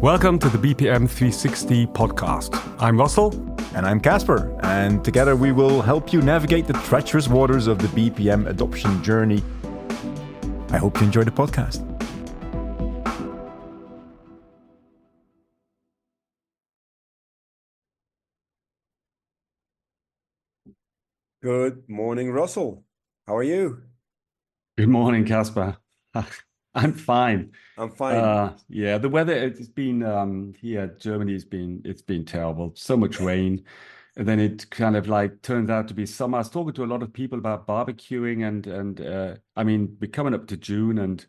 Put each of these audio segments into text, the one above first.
Welcome to the BPM 360 podcast. I'm Russell. And I'm Caspar. And together we will help you navigate the treacherous waters of the BPM adoption journey. I hope you enjoy the podcast. Good morning, Russell. How are you? Good morning, Caspar. I'm fine. I'm fine. Yeah, the weather, it's been here, Germany it's been terrible. So much rain. And then it kind of like turns out to be summer. I was talking to a lot of people about barbecuing and I mean, we're coming up to June and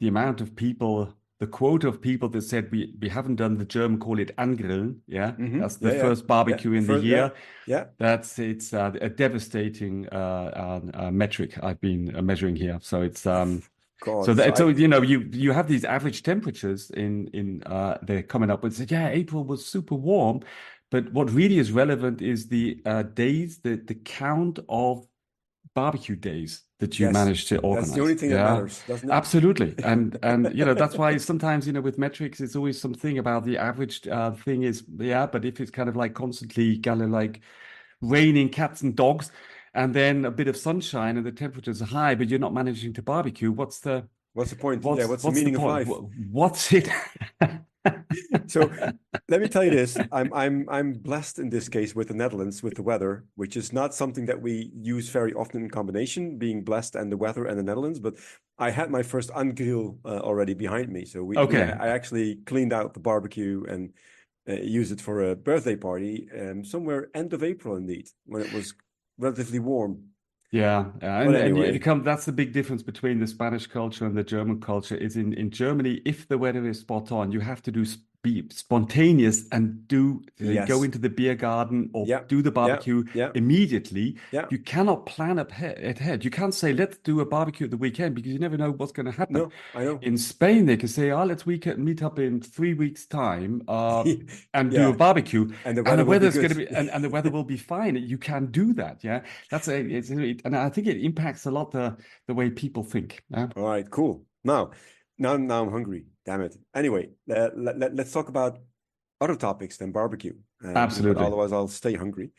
the amount of people, the quota of people that said we haven't done the German call it angrillen. Yeah, that's the first barbecue in the year. Yeah. It's a devastating metric I've been measuring here. So it's God, so you have these average temperatures in they're coming up and said, yeah, April was super warm, but what really is relevant is the days, the count of barbecue days that you managed to organize. That's the only thing that matters, doesn't it? Absolutely. And that's why sometimes, with metrics, it's always something about the average thing is, but if it's kind of like constantly kind of like raining cats and dogs, and then a bit of sunshine and the temperatures are high, but you're not managing to barbecue, what's the point? What's the meaning of life? What's it? So let me tell you this. I'm blessed in this case with the Netherlands, with the weather, which is not something that we use very often in combination, being blessed and the weather and the Netherlands. But I had my first ungrill already behind me. So I actually cleaned out the barbecue and used it for a birthday party somewhere end of April, indeed, when it was relatively warm. Yeah, anyway. That's the big difference between the Spanish culture and the German culture is in Germany, if the weather is spot on, you have to be spontaneous and go into the beer garden or do the barbecue immediately. You cannot plan ahead. You can't say, let's do a barbecue at the weekend because you never know what's going to happen. No, I know. In Spain, they can say, let's meet up in 3 weeks' time and do a barbecue. And the weather's going to be, and the weather will be fine. You can do that. Yeah, and I think it impacts a lot the way people think. Yeah? All right, cool. Now I'm hungry. Damn it. Anyway, let's talk about other topics than barbecue. Absolutely. Otherwise, I'll stay hungry.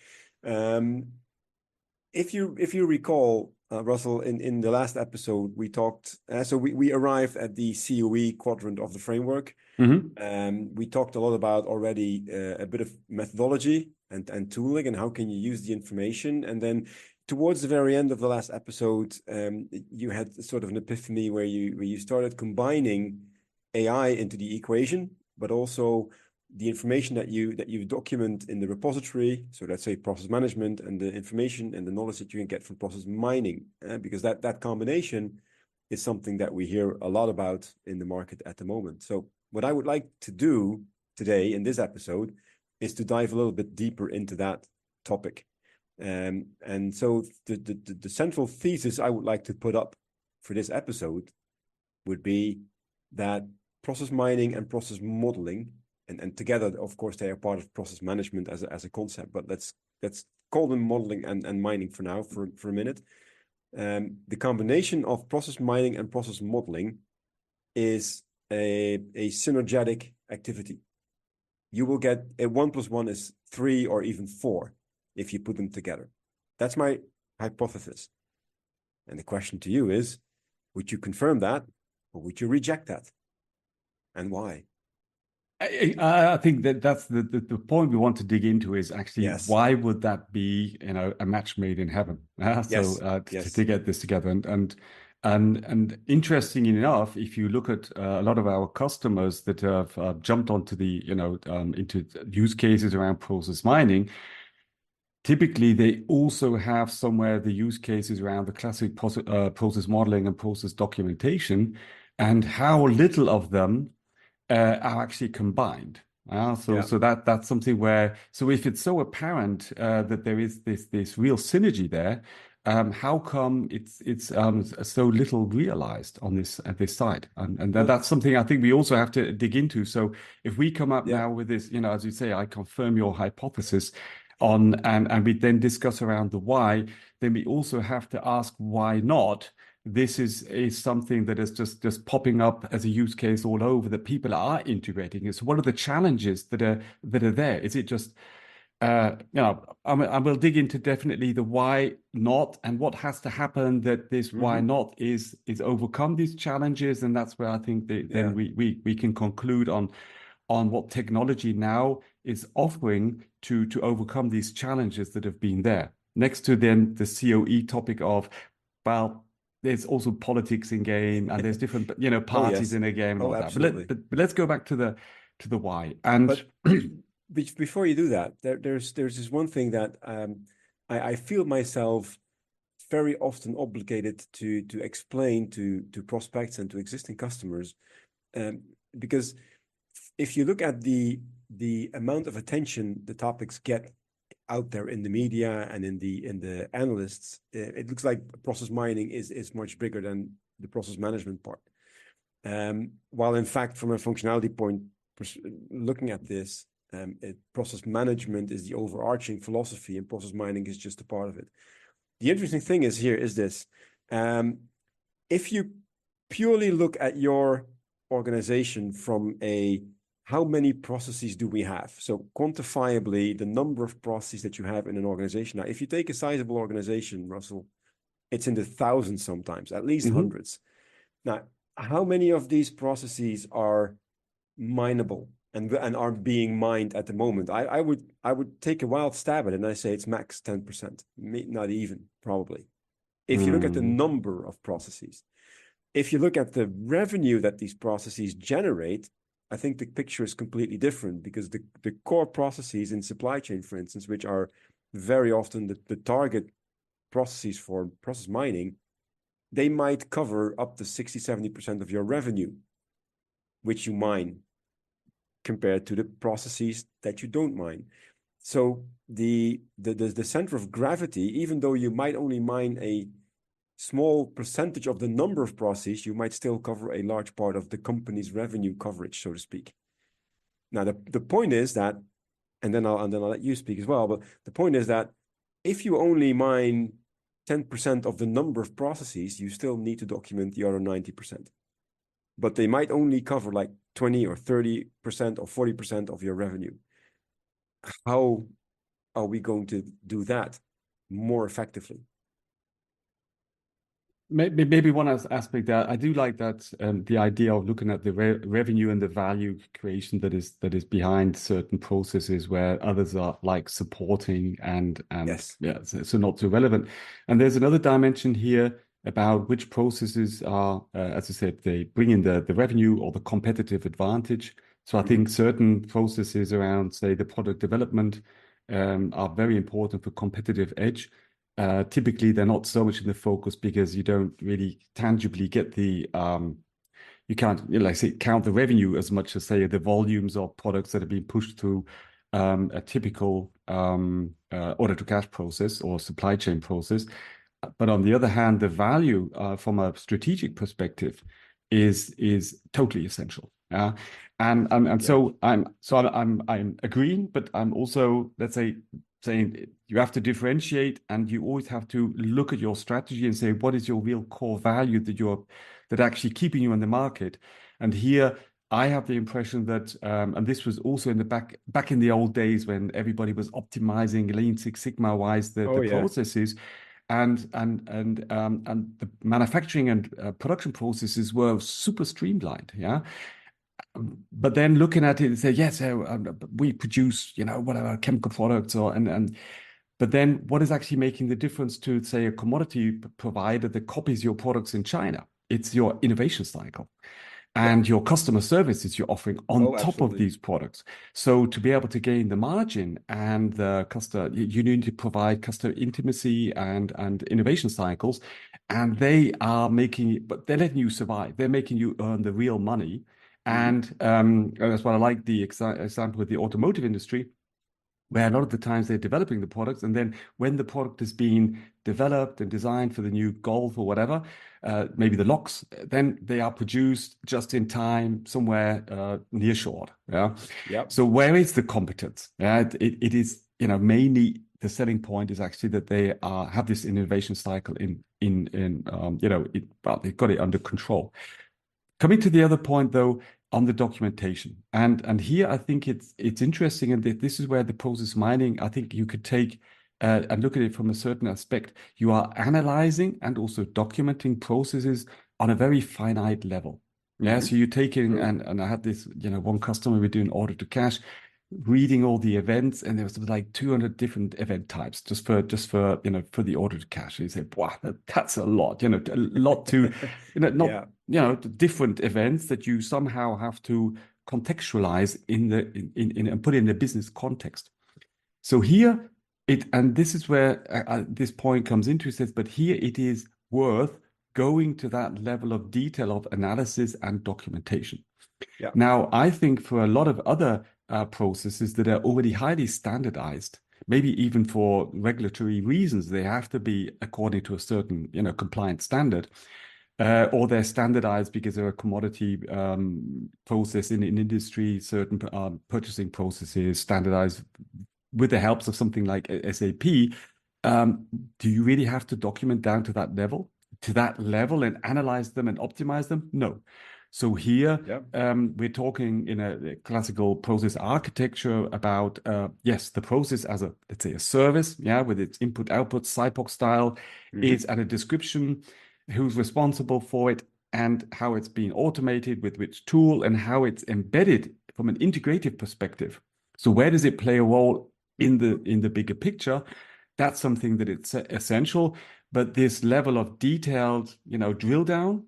If you recall, Russell, in the last episode, we talked. So we arrived at the COE quadrant of the framework. Mm-hmm. We talked a lot about already a bit of methodology and tooling and how can you use the information. And then towards the very end of the last episode, you had sort of an epiphany where you started combining AI into the equation, but also the information that you document in the repository. So let's say process management and the information and the knowledge that you can get from process mining, because that combination is something that we hear a lot about in the market at the moment. So what I would like to do today in this episode is to dive a little bit deeper into that topic. And so the central thesis I would like to put up for this episode would be that process mining and process modeling, and together, of course, they are part of process management as a concept, but let's call them modeling and mining for now, for a minute. The combination of process mining and process modeling is a synergistic activity. You will get a 1 + 1 is 3 or even 4 if you put them together. That's my hypothesis. And the question to you is, would you confirm that or would you reject that? And why? I think that's the point we want to dig into is actually why would that be a match made in heaven? To get this together and interesting enough, if you look at a lot of our customers that have jumped onto the into use cases around process mining, typically they also have somewhere the use cases around the classic process modeling and process documentation, and how little of them are actually combined. So that's something where, so if it's so apparent that there is this real synergy there, how come it's so little realized on this side? And that's something I think we also have to dig into. So if we come up now with this, as you say, I confirm your hypothesis on, and we then discuss around the why, then we also have to ask why not. this is something that is just popping up as a use case all over that people are integrating. Is what are the challenges that are there? Is it just I will dig into definitely the why not and what has to happen that this why not is overcome these challenges, and that's where I think then we can conclude on what technology now is offering to overcome these challenges that have been there. Next to then the COE topic of, well, there's also politics in game and there's different parties in a game and all absolutely. that. But let's go back to the why. And before you do that, there's this one thing that I feel myself very often obligated to explain to prospects and to existing customers, because if you look at the amount of attention the topics get out there in the media and in the analysts, it looks like process mining is much bigger than the process management part. While in fact, from a functionality point, looking at this, process management is the overarching philosophy, and process mining is just a part of it. The interesting thing is this: if you purely look at your organization from how many processes do we have? So quantifiably, the number of processes that you have in an organization. Now, if you take a sizable organization, Russell, it's in the thousands sometimes, at least hundreds. Now, how many of these processes are mineable and are being mined at the moment? I would take a wild stab at it, and I say it's max 10%, not even, probably. If you look at the number of processes. If you look at the revenue that these processes generate, I think the picture is completely different, because the core processes in supply chain, for instance, which are very often the target processes for process mining, they might cover up to 60-70% of your revenue, which you mine, compared to the processes that you don't mine. So the center of gravity, even though you might only mine a small percentage of the number of processes, you might still cover a large part of the company's revenue coverage, so to speak. Now, the point is that, and then I'll let you speak as well, but the point is that if you only mine 10% of the number of processes, you still need to document the other 90%. But they might only cover like 20 or 30% or 40% of your revenue. How are we going to do that more effectively? Maybe one aspect that I do like, that the idea of looking at the revenue and the value creation that is behind certain processes where others are like supporting and yes. so not so relevant. And there's another dimension here about which processes are, as I said, they bring in the revenue or the competitive advantage. So I think certain processes around, say, the product development are very important for competitive edge. Typically, they're not so much in the focus because you don't really tangibly get the, you can't, like say, count the revenue as much as, say, the volumes of products that are being pushed through a typical order to cash process or supply chain process. But on the other hand, the value from a strategic perspective is totally essential. So I'm agreeing, but I'm also, let's say, saying you have to differentiate, and you always have to look at your strategy and say, what is your real core value that actually keeping you in the market? And here I have the impression that, and this was also in the back in the old days when everybody was optimizing Lean Six Sigma wise the processes, and the manufacturing and production processes were super streamlined. Yeah. But then looking at it and say, yes, we produce, whatever chemical products but then what is actually making the difference to, say, a commodity provider that copies your products in China? It's your innovation cycle and your customer services you're offering on top of these products. So to be able to gain the margin and the customer, you need to provide customer intimacy and innovation cycles, and they are but they're letting you survive. They're making you earn the real money. And that's why I like the example with the automotive industry, where a lot of the times they're developing the products, and then when the product is being developed and designed for the new Golf or whatever, maybe the locks, then they are produced just in time somewhere near shore. Yeah. Yep. So where is the competence? It is mainly the selling point is actually that they have this innovation cycle well, they've got it under control. Coming to the other point, though, on the documentation, and here I think it's interesting, and this is where the process mining, I think you could take and look at it from a certain aspect. You are analyzing and also documenting processes on a very finite level. Yeah, so you're taking, and I had this, one customer, we're doing order to cash, reading all the events, and there was like 200 different event types just for for the order to cash. And you say, wow, that's a lot, a lot to, not, different events that you somehow have to contextualize and put in the business context. So here and this is where this point comes into, it says, but here it is worth going to that level of detail of analysis and documentation. Yeah. Now, I think for a lot of other processes that are already highly standardized, maybe even for regulatory reasons, they have to be according to a certain, compliant standard, or they're standardized because they're a commodity process in industry, certain purchasing processes standardized with the helps of something like SAP. Do you really have to document down to that level and analyze them and optimize them? No. So here, we're talking in a classical process architecture about, yes, the process as let's say a service, with its input, output, SIPOC style, is at a description, who's responsible for it, and how it's being automated with which tool, and how it's embedded from an integrative perspective. So where does it play a role in the bigger picture? That's something that it's essential. But this level of detailed, drill down,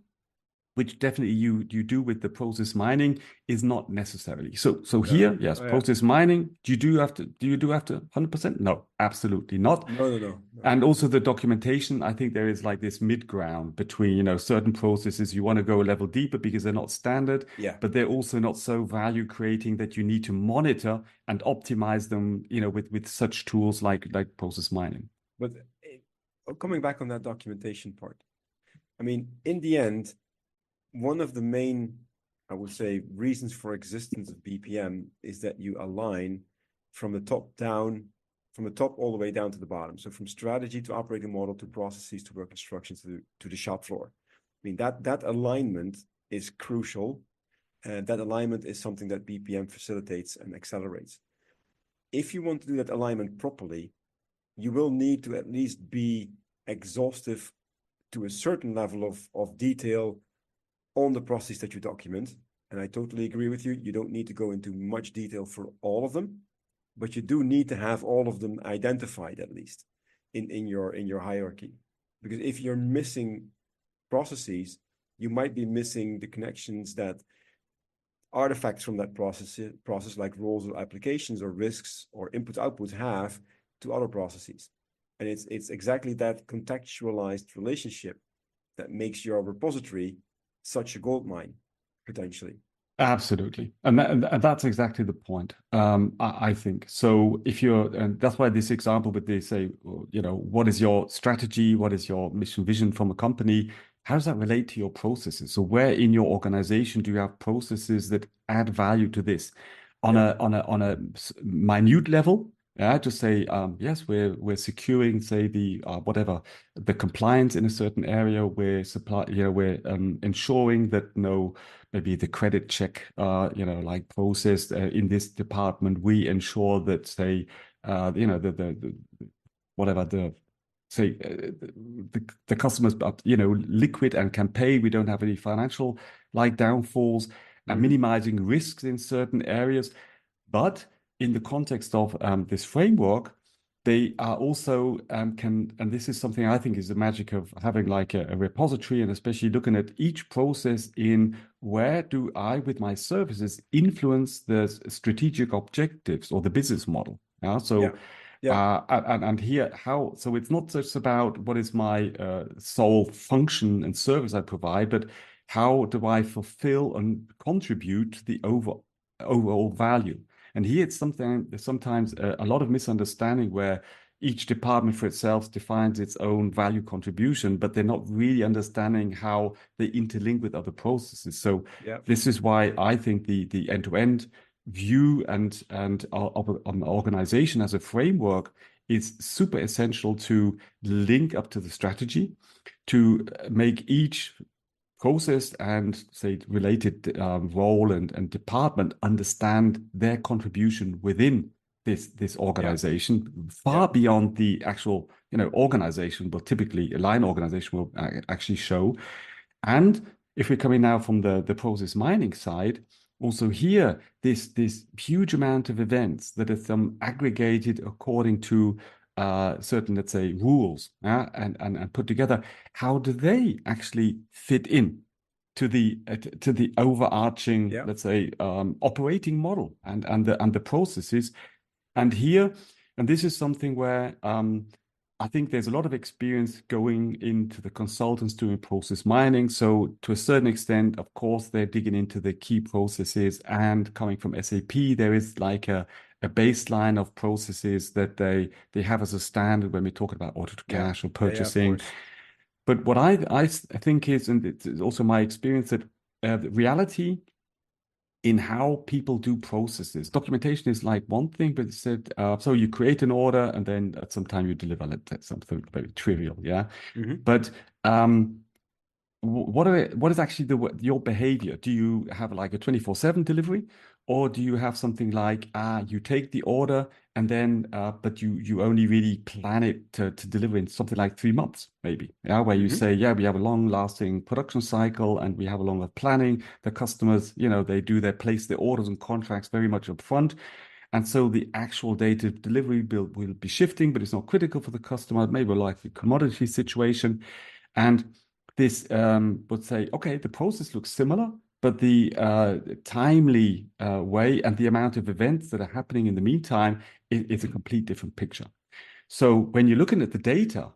which definitely you do with the process mining, is not necessarily. So here, yes, process mining. Do you do have to 100%? No, absolutely not. No. And also the documentation, I think there is like this mid ground between, certain processes you want to go a level deeper because they're not standard, but they're also not so value creating that you need to monitor and optimize them, with such tools like process mining. But coming back on that documentation part, I mean, in the end, one of the main, I would say, reasons for existence of BPM is that you align from the top all the way down to the bottom. So from strategy to operating model to processes to work instructions to the shop floor. I mean, that alignment is crucial. And that alignment is something that BPM facilitates and accelerates. If you want to do that alignment properly, you will need to at least be exhaustive to a certain level of detail on the process that you document. And I totally agree with you. You don't need to go into much detail for all of them, but you do need to have all of them identified, at least in your hierarchy. Because if you're missing processes, you might be missing the connections that artifacts from that process like roles or applications or risks or input outputs have to other processes. And it's exactly that contextualized relationship that makes your repository such a gold mine, potentially. Absolutely. And that's exactly the point, I think. So and that's why this example with they say, what is your strategy? What is your mission vision from a company? How does that relate to your processes? So where in your organization do you have processes that add value to this on a minute level? Yeah, to say, yes, we're securing, say, the compliance in a certain area. We're ensuring that maybe the credit check, like process in this department. We ensure that, say, the customers, liquid and can pay. We don't have any financial downfalls, and minimizing risks in certain areas, but in the context of this framework, they are also and this is something I think is the magic of having like a repository, and especially looking at each process in where do I, with my services, influence the strategic objectives or the business model. And here so it's not just about what is my sole function and service I provide, but how do I fulfill and contribute to the overall value. And here it's sometimes a lot of misunderstanding where each department for itself defines its own value contribution, but they're not really understanding how they interlink with other processes. So this is why I think the end-to-end view and of an organization as a framework is super essential to link up to the strategy, to make each process and say related role and department understand their contribution within this organization, far beyond the actual organization, but typically a line organization will actually show. And if we're coming now from the process mining side, also here, this huge amount of events that are aggregated according to certain, let's say, rules, and put together, how do they actually fit in to the overarching, let's say, operating model and the processes? And here, and this is something where I think there's a lot of experience going into the consultants doing process mining. So to a certain extent, of course, they're digging into the key processes, and coming from SAP, there is like a baseline of processes that they have as a standard when we're talking about order to cash or purchasing. But what I think is, and it's also my experience, that the reality in how people do processes. Documentation is like one thing, but it's so you create an order and then at some time you deliver something very trivial, But what is actually your behavior? Do you have like a 24/7 delivery, or do you have something like you take the order and then but you only really plan it to deliver in something like 3 months, maybe, where you say, we have a long-lasting production cycle and we have a longer planning. The customers, they place their orders and contracts very much up front. And so the actual date of delivery will be shifting, but it's not critical for the customer. Maybe like a commodity situation. And this would say, okay, the process looks similar, but the timely way and the amount of events that are happening in the meantime is a complete different picture. So when you're looking at the data,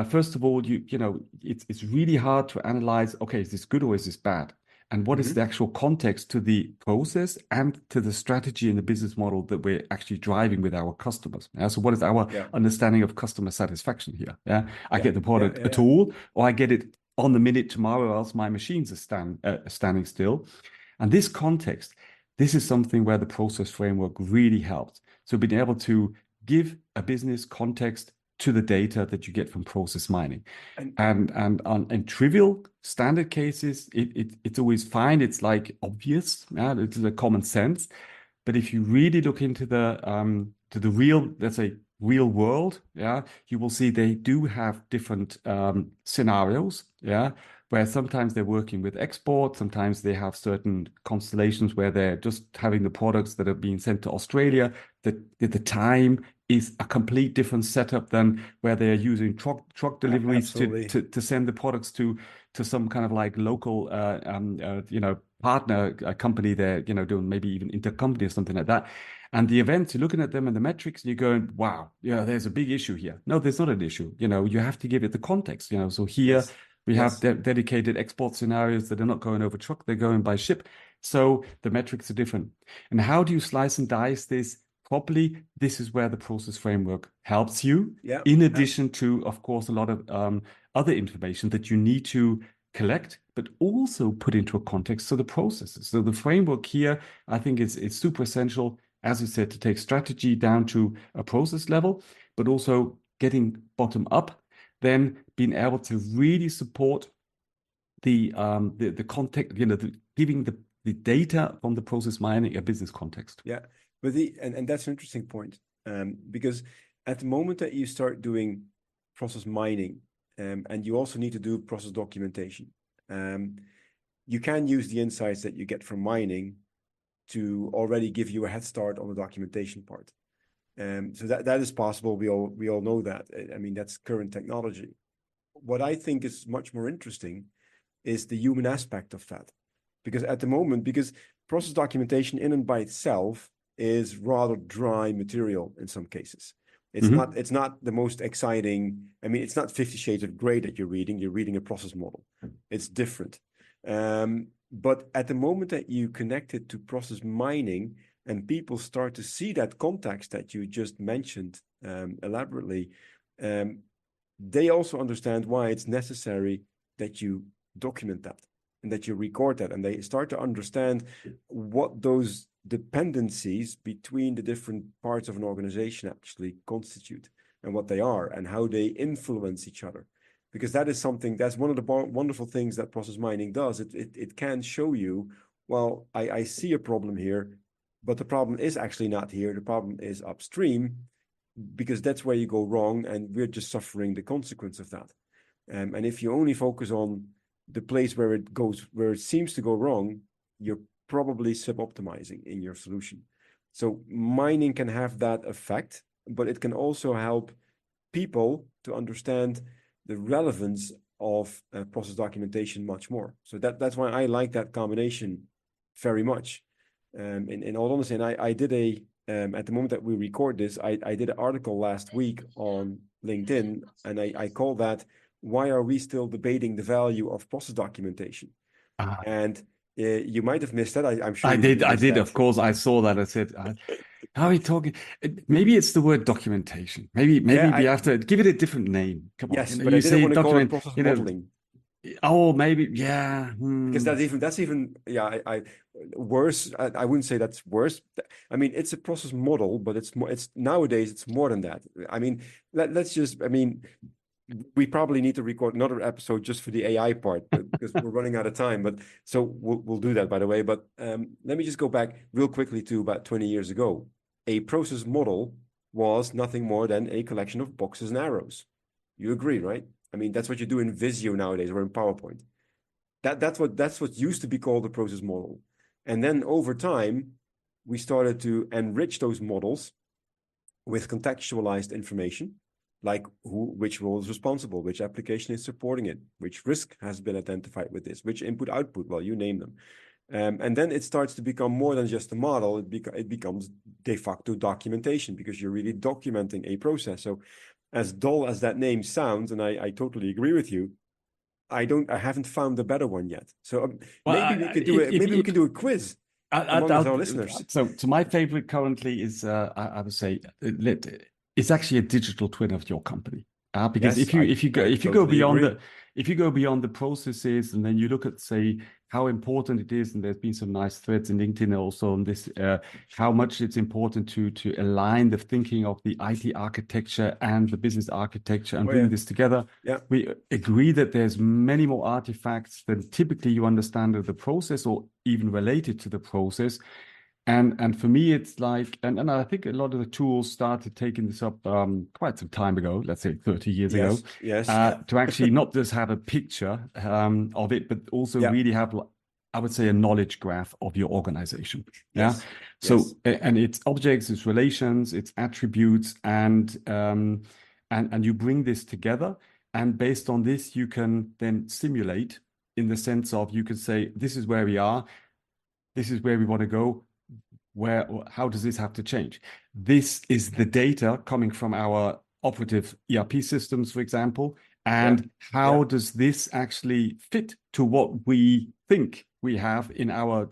first of all, it's really hard to analyze, okay, is this good or is this bad? And what is the actual context to the process and to the strategy and the business model that we're actually driving with our customers? So what is our understanding of customer satisfaction here? I get the product at all, or I get it on the minute tomorrow, else my machines are standing still. And this context, this is something where the process framework really helps. So being able to give a business context to the data that you get from process mining. And in trivial standard cases, it's always fine. It's like obvious. It's a common sense. But if you really look into the to the real, let's say, real world, you will see they do have different scenarios, where sometimes they're working with export, sometimes they have certain constellations where they're just having the products that are being sent to Australia. That the time is a complete different setup than where they are using truck deliveries to send the products to some kind of like local partner company there, doing maybe even intercompany or something like that. And the events, you're looking at them and the metrics, and you're going, wow, there's a big issue here. No, there's not an issue. You have to give it the context. So here we have dedicated export scenarios that are not going over truck, they're going by ship. So the metrics are different. And how do you slice and dice this properly? This is where the process framework helps you, in addition to, of course, a lot of other information that you need to collect, but also put into a context to the processes. So the framework here, I think it's super essential, as you said, to take strategy down to a process level, but also getting bottom up, then being able to really support the context, giving the data from the process mining a business context. But and that's an interesting point, because at the moment that you start doing process mining, and you also need to do process documentation, you can use the insights that you get from mining to already give you a head start on the documentation part. So that is possible. We all know that. I mean, that's current technology. What I think is much more interesting is the human aspect of that, because at the moment, process documentation in and by itself is rather dry material in some cases. It's not the most exciting. I mean, it's not 50 Shades of Grey that you're reading a process model. It's different. But at the moment that you connect it to process mining and people start to see that context that you just mentioned elaborately, they also understand why it's necessary that you document that and that you record that, and they start to understand what those dependencies between the different parts of an organization actually constitute. and what they are and how they influence each other. Because that is something, that's one of the wonderful things that process mining does. It can show you, well, I see a problem here, but the problem is actually not here. The problem is upstream, because that's where you go wrong, and we're just suffering the consequence of that. And if you only focus on the place where it seems to go wrong, you're probably sub-optimizing in your solution. So mining can have that effect, but it can also help people to understand the relevance of process documentation much more. So that's why I like that combination very much. In all honesty, and I did at the moment that we record this, I did an article last week on LinkedIn, and I call that, "Why are we still debating the value of process documentation?" And you might have missed that. I'm sure I did. Of course, I saw that. I said, how are we talking? Maybe it's the word documentation. Maybe we have to give it a different name. Come on. Yes, but I didn't want to call it process modeling. Oh, maybe, yeah. Because that's even worse. I wouldn't say that's worse. I mean, it's a process model, but it's nowadays it's more than that. I mean, we probably need to record another episode just for the AI part, because we're running out of time. But so we'll do that, by the way. But let me just go back real quickly to about 20 years ago. A process model was nothing more than a collection of boxes and arrows. You agree, right? I mean, that's what you do in Visio nowadays or in PowerPoint. That's what used to be called a process model. And then over time, we started to enrich those models with contextualized information, like which role is responsible, which application is supporting it, which risk has been identified with this, which input-output, well, you name them. And then it starts to become more than just a model. It becomes de facto documentation, because you're really documenting a process. So as dull as that name sounds, and I totally agree with you, I haven't found a better one yet. So maybe we could do a quiz among our listeners. So my favorite currently is, I would say, it's actually a digital twin of your company. Because yes, if you go beyond the processes, and then you look at, say, how important it is, and there's been some nice threads in LinkedIn also on this, how much it's important to align the thinking of the IT architecture and the business architecture and bring this together. Yeah. We agree that there's many more artifacts than typically you understand of the process or even related to the process. And for me, it's like, and I think a lot of the tools started taking this up quite some time ago, let's say 30 years ago, to actually not just have a picture of it, but also really have, I would say, a knowledge graph of your organization. Yeah. So, and it's objects, it's relations, it's attributes, and you bring this together. And based on this, you can then simulate, in the sense of, you could say, this is where we are, this is where we want to go. How does this have to change? This is the data coming from our operative ERP systems, for example, and how does this actually fit to what we think we have in our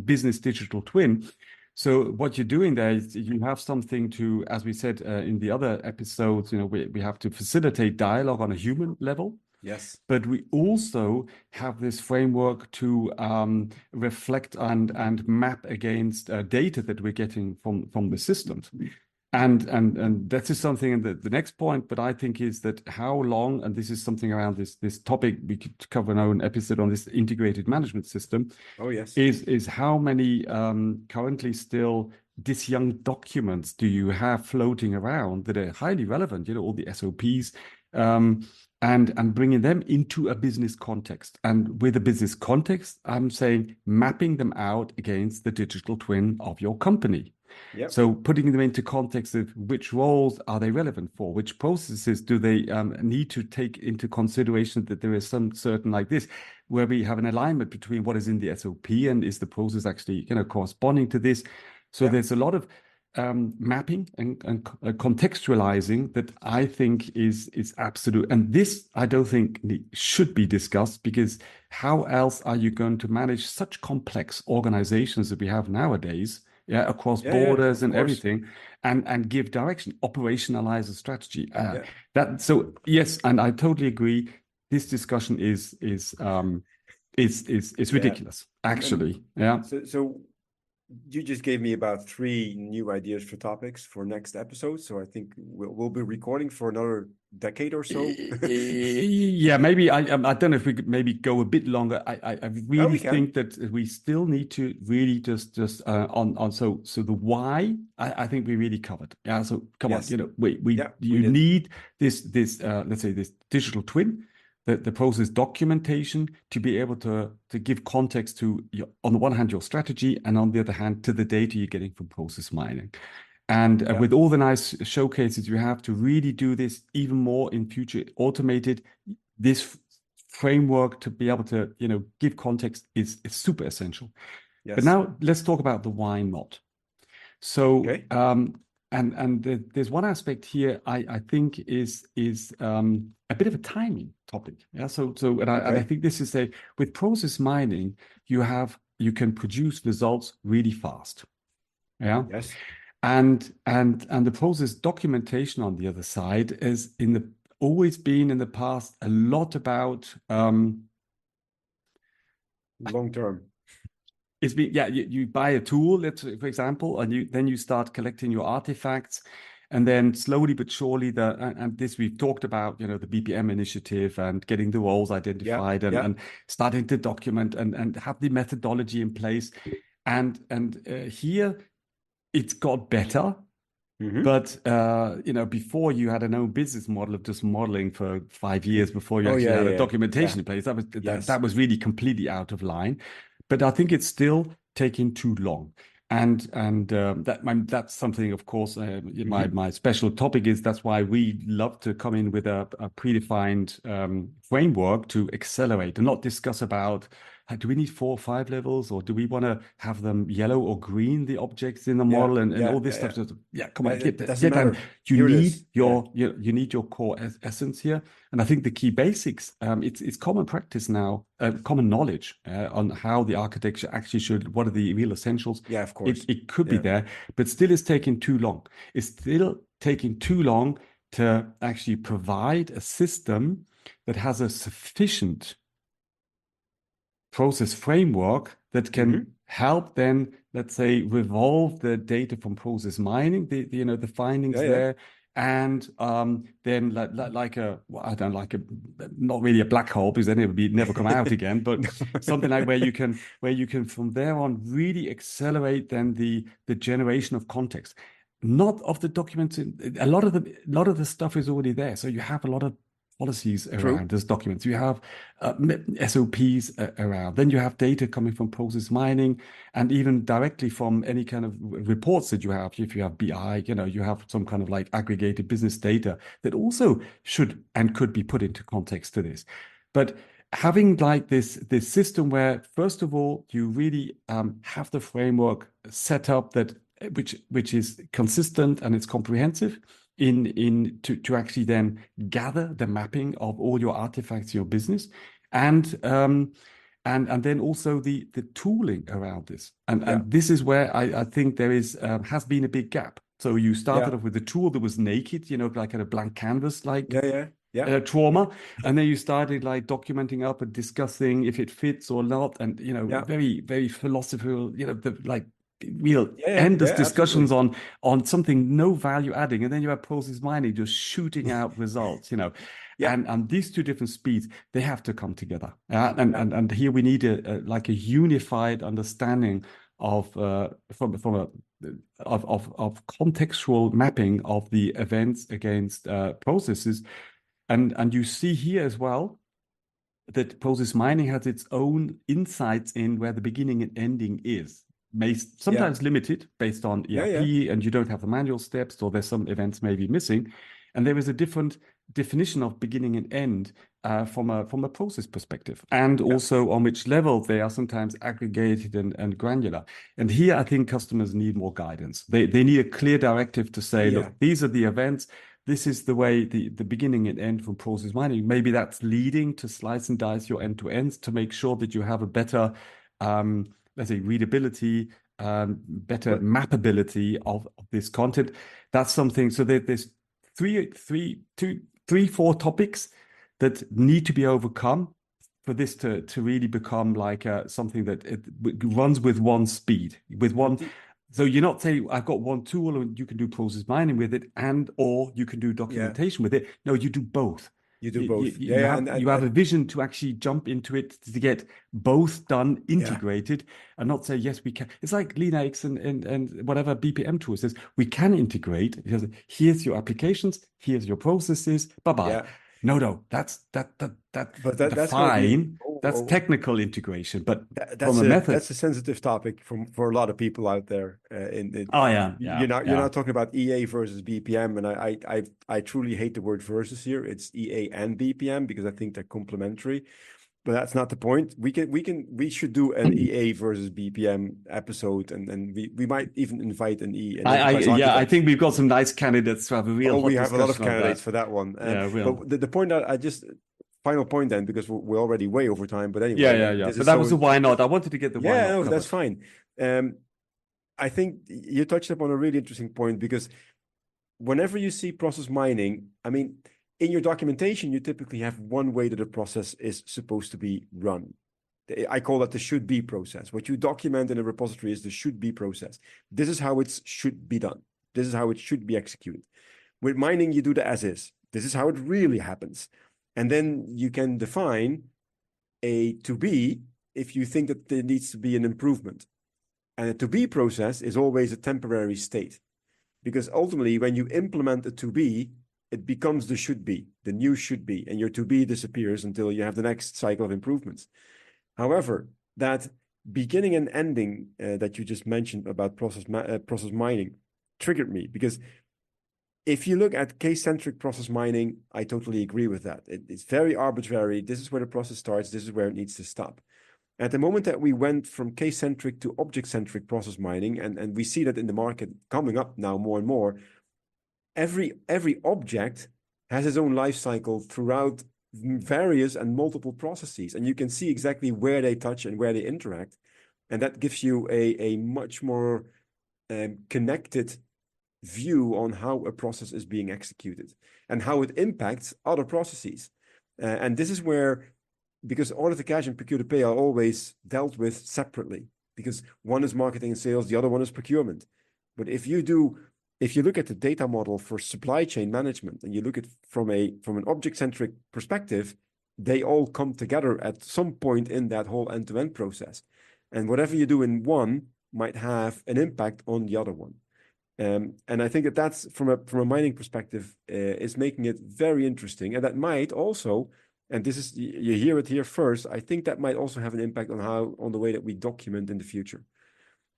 business digital twin? So what you're doing there is you have something to, as we said in the other episodes, we have to facilitate dialogue on a human level. Yes. But we also have this framework to reflect and map against data that we're getting from the systems. And that is something, and the next point, but I think, is that how long, and this is something around this topic, we could cover an own episode on this integrated management system. Oh, yes. Is how many currently still disjunct documents do you have floating around that are highly relevant, all the SOPs, and bringing them into a business context. And with a business context, I'm saying mapping them out against the digital twin of your company. Yep. So putting them into context of which roles are they relevant for, which processes do they need to take into consideration, that there is some certain, like this, where we have an alignment between what is in the SOP and is the process actually corresponding to this. So there's a lot of mapping and contextualizing that I think is absolute. And this, I don't think, should be discussed, because how else are you going to manage such complex organizations that we have nowadays, across borders and everything, and give direction, operationalize a strategy. So yes, and I totally agree. This discussion is ridiculous, actually. So you just gave me about 3 new ideas for topics for next episode. So I think we'll be recording for another decade or so. Yeah, maybe I don't know if we could maybe go a bit longer. I really think that we still need to really just on so the why. I think we really covered. Yeah. So come on, you need this let's say this digital twin, the process documentation to be able to give context to your, on the one hand, your strategy, and on the other hand, to the data you're getting from process mining. And with all the nice showcases you have to really do this even more in future, automated, this framework to be able to, give context is super essential. Yes. But now let's talk about the why not. So, and there's one aspect here I think is a bit of a timing topic. Yeah. And I think this is with process mining, you can produce results really fast. Yeah. Yes. And the process documentation on the other side is always been in the past a lot about long term. It's been you buy a tool, for example, and then you start collecting your artifacts, and then slowly but surely and this we've talked about, the BPM initiative and getting the roles identified and starting to document and have the methodology in place, and here it's got better. Mm-hmm. But before you had an own business model of just modeling for 5 years before you had a documentation in place. That was really completely out of line. But I think it's still taking too long. And that's something, of course, my special topic is. That's why we love to come in with a predefined framework to accelerate and not discuss about, do we need 4 or 5 levels, or do we want to have them yellow or green, the objects in the model, and all this stuff? Come on, get that. You need your core essence here. And I think the key basics, it's common practice now, common knowledge on how the architecture actually should, what are the real essentials. Yeah, of course. It could be there, but still it's taking too long. It's still taking too long to actually provide a system that has a sufficient process framework that can help then, let's say, revolve the data from process mining, the findings there, and then like not really a black hole, because then it would never come out again, but something like where you can from there on really accelerate then the generation of context, not of the documents. A lot of the stuff is already there, so you have a lot of policies around those documents. You have SOPs around. Then you have data coming from process mining, and even directly from any kind of reports that you have. If you have BI, you have some kind of like aggregated business data that also should and could be put into context to this. But having like this system where, first of all, you really have the framework set up which is consistent and it's comprehensive, to actually then gather the mapping of all your artifacts in your business, and then also the tooling around this. And this is where I think there has been a big gap. So you started off with a tool that was naked, like at a blank canvas, like trauma, and then you started like documenting up and discussing if it fits or not, and very, very philosophical, real endless discussions on something no value adding, and then you have process mining just shooting out results, and these two different speeds, they have to come together, and here we need a unified understanding of contextual mapping of the events against processes, and you see here as well that process mining has its own insights in where the beginning and ending is. Sometimes limited based on ERP, and you don't have the manual steps, or there's some events maybe missing, and there is a different definition of beginning and end from a process perspective, and also on which level they are sometimes aggregated and granular. And here I think customers need more guidance. They need a clear directive to say, look, these are the events. This is the way the beginning and end from process mining. Maybe that's leading to slice and dice your end-to-ends to make sure that you have a better let's say readability, better mappability of this content. That's something. So there's 4 topics that need to be overcome for this to really become like something that it runs with one speed, with one. So you're not saying I've got one tool and you can do process mining with it, and or you can do documentation with it. No, you do both. You do both. You have a vision to actually jump into it to get both done, integrated, and not say, yes, we can. It's like Linux and whatever BPM tool says, we can integrate. Here's your applications, here's your processes, bye-bye. Yeah. No, that's fine. That's technical integration, but from a method, that's a sensitive topic for a lot of people out there. You're not talking about EA versus BPM, and I truly hate the word versus here. It's EA and BPM because I think they're complementary. But that's not the point. We should do an EA versus BPM episode, and we might even invite an E. I think we've got some nice candidates to have a real. We have a lot of candidates for that one. But the point that final point then, because we're already way over time. But anyway, But that was a why not. I wanted to get the why not. No, that's fine. I think you touched upon a really interesting point because whenever you see process mining, I mean, in your documentation, you typically have one way that a process is supposed to be run. I call that the should be process. What you document in a repository is the should be process. This is how it should be done. This is how it should be executed. With mining, you do the as is. This is how it really happens. And then you can define a to be if you think that there needs to be an improvement. And a to be process is always a temporary state. Because ultimately, when you implement a to be, it becomes the should be, the new should be, and your to be disappears until you have the next cycle of improvements. However, that beginning and ending that you just mentioned about process mining triggered me, because if you look at case-centric process mining, I totally agree with that. It's very arbitrary. This is where the process starts. This is where it needs to stop. At the moment that we went from case-centric to object-centric process mining, and we see that in the market coming up now more and more, every object has its own life cycle throughout various and multiple processes, and you can see exactly where they touch and where they interact, and that gives you a much more connected view on how a process is being executed and how it impacts other processes. And this is where, because order to cash and procure to pay are always dealt with separately, because one is marketing and sales, the other one is procurement. But if you look at the data model for supply chain management and you look at from an object-centric perspective, they all come together at some point in that whole end-to-end process. And whatever you do in one might have an impact on the other one. And I think that's from a mining perspective is making it very interesting. And that might also, and this is, you hear it here first, I think that might also have an impact on the way that we document in the future.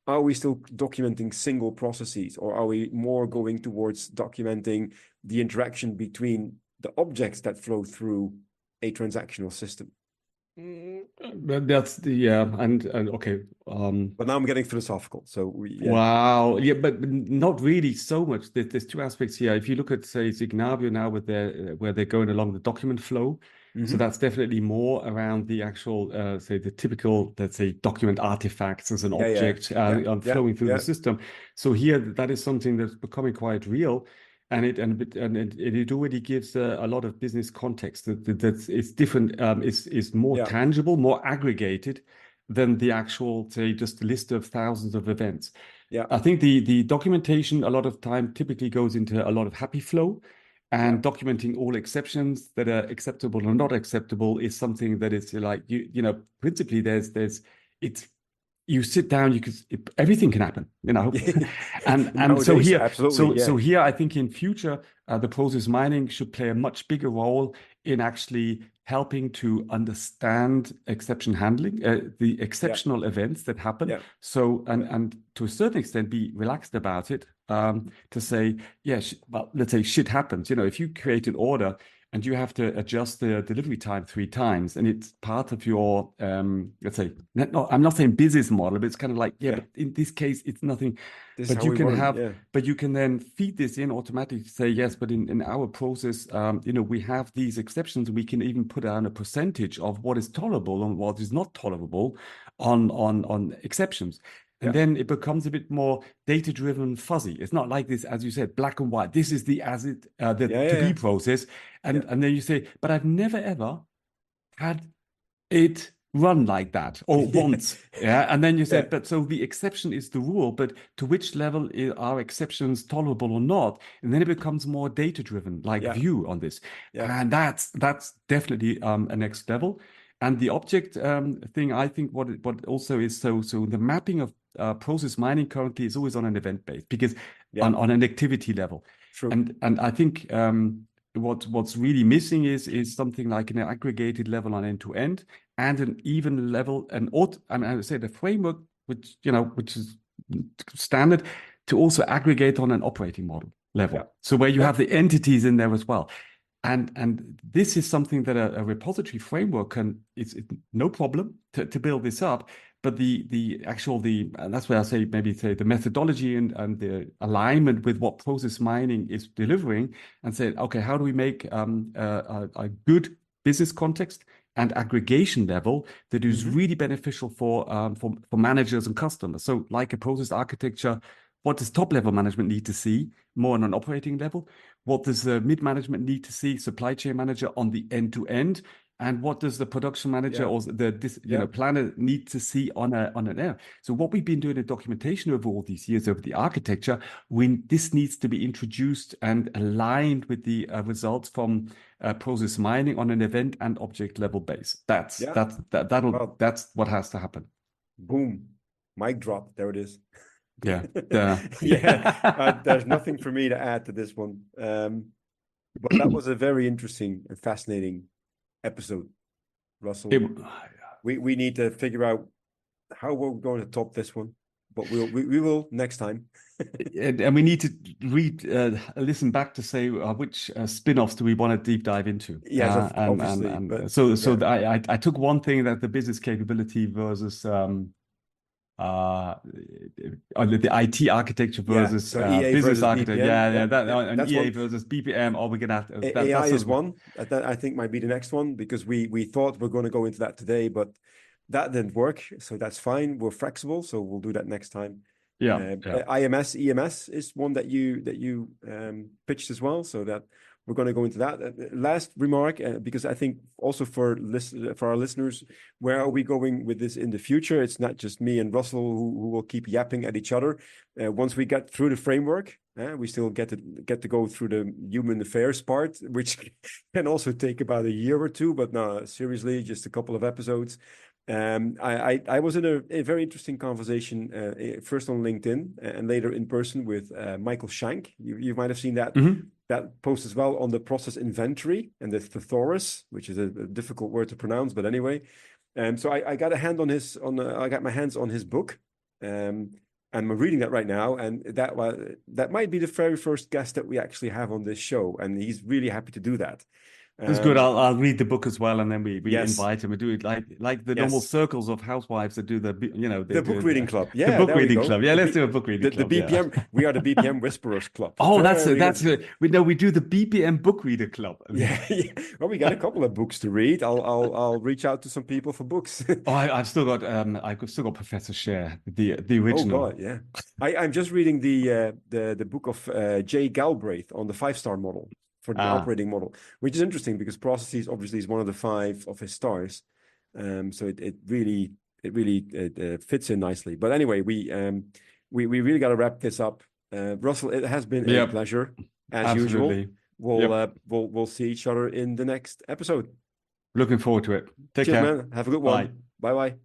Are we still documenting single processes, or are we more going towards documenting the interaction between the objects that flow through a transactional system? That's and okay. But now I'm getting philosophical. So wow, but not really so much. There's two aspects here. If you look at, say, Signavio now with where they're going along the document flow, so that's definitely more around the actual, say, the typical, let's say, document artifacts as an object flowing through the system. So here, that is something that's becoming quite real. And it already gives a lot of business context that it's different, is more tangible, more aggregated than the actual, say, just a list of thousands of events. Yeah, I think the documentation a lot of time typically goes into a lot of happy flow, and documenting all exceptions that are acceptable or not acceptable is something that is like principally it's. You sit down, everything can happen, and nowadays, so here, absolutely, so here, I think in future, the process mining should play a much bigger role in actually helping to understand exception handling, the exceptional events that happen. Yeah. So, and to a certain extent, be relaxed about it, to say, well, let's say shit happens. If you create an order and you have to adjust the delivery time 3 times, and it's part of your, let's say, I'm not saying business model, but it's kind of like, but in this case, it's nothing. But you can but you can then feed this in automatically to say, yes, but in our process, we have these exceptions. We can even put down a percentage of what is tolerable and what is not tolerable on exceptions. And then it becomes a bit more data-driven, fuzzy. It's not like this, as you said, black and white. This is the to-be process. And then you say, but I've never, ever had it run like that or once. Yeah. And then you said, Yeah. but so the exception is the rule, but to which level are exceptions tolerable or not? And then it becomes more data driven, like view on this. Yeah. And that's definitely a next level. And the object thing, I think what also is so the mapping of process mining currently is always on an event base because on an activity level. True. And I think what's really missing is something like an aggregated level on end to end and an even level, I would say the framework which is standard to also aggregate on an operating model level. So where you have the entities in there as well. And this is something that a repository framework it's no problem to build this up. But and that's where I say the methodology and the alignment with what process mining is delivering, and say, okay, how do we make a good business context and aggregation level that is really beneficial for managers and customers? So, like a process architecture, what does top level management need to see more on an operating level? What does the mid management need to see, supply chain manager on the end to end? And what does the production manager or the planner need to see on an air? So what we've been doing in documentation over all these years over the architecture, when this needs to be introduced and aligned with the results from process mining on an event and object level base. That's what has to happen. Boom, mic drop. There it is. Yeah. There's nothing for me to add to this one. But that was a very interesting and fascinating episode, Russell. We need to figure out how we're going to top this one, but we will next time. And we need to listen back to say which spin-offs do we want to deep dive into. Yes, obviously. I took one thing, that the business capability versus the IT architecture versus business versus architecture. BPM. And EA versus BPM. Or we're gonna have AI is one that I think might be the next one, because we thought we're going to go into that today, but that didn't work. So that's fine. We're flexible, so we'll do that next time. IMS, EMS is one that you pitched as well, so that we're going to go into that. Last remark, because I think also for our listeners, where are we going with this in the future? It's not just me and Russell who will keep yapping at each other. Once we get through the framework, we still get to go through the human affairs part, which can also take about a year or two. But no, seriously, just a couple of episodes. I was in a very interesting conversation, first on LinkedIn and later in person with Michael Shank. You might have seen that. That post as well on the process inventory and the thesaurus, which is a difficult word to pronounce, but anyway. So I got I got my hands on his book, and I'm reading that right now. And that might be the very first guest that we actually have on this show, and he's really happy to do that. That's good. I'll read the book as well, and then we invite him. We do it like the normal circles of housewives that do the book reading club. Yeah, the book reading club. Yeah, let's do a book reading club. The BPM. We are the BPM Whisperers Club. Oh, that's good. We do the BPM book reader club. Yeah. Well, we got a couple of books to read. I'll reach out to some people for books. I've still got Professor Scher, the original. Oh God, yeah. I'm just reading the book of Jay Galbraith on the 5-star model. For the operating model, which is interesting because processes obviously is one of the 5 of his stars, so it really fits in nicely. But anyway, we really got to wrap this up. Russell, it has been a pleasure as usual. We'll see each other in the next episode. Looking forward to it. Take Cheers, care, man. Have a good one. Bye bye.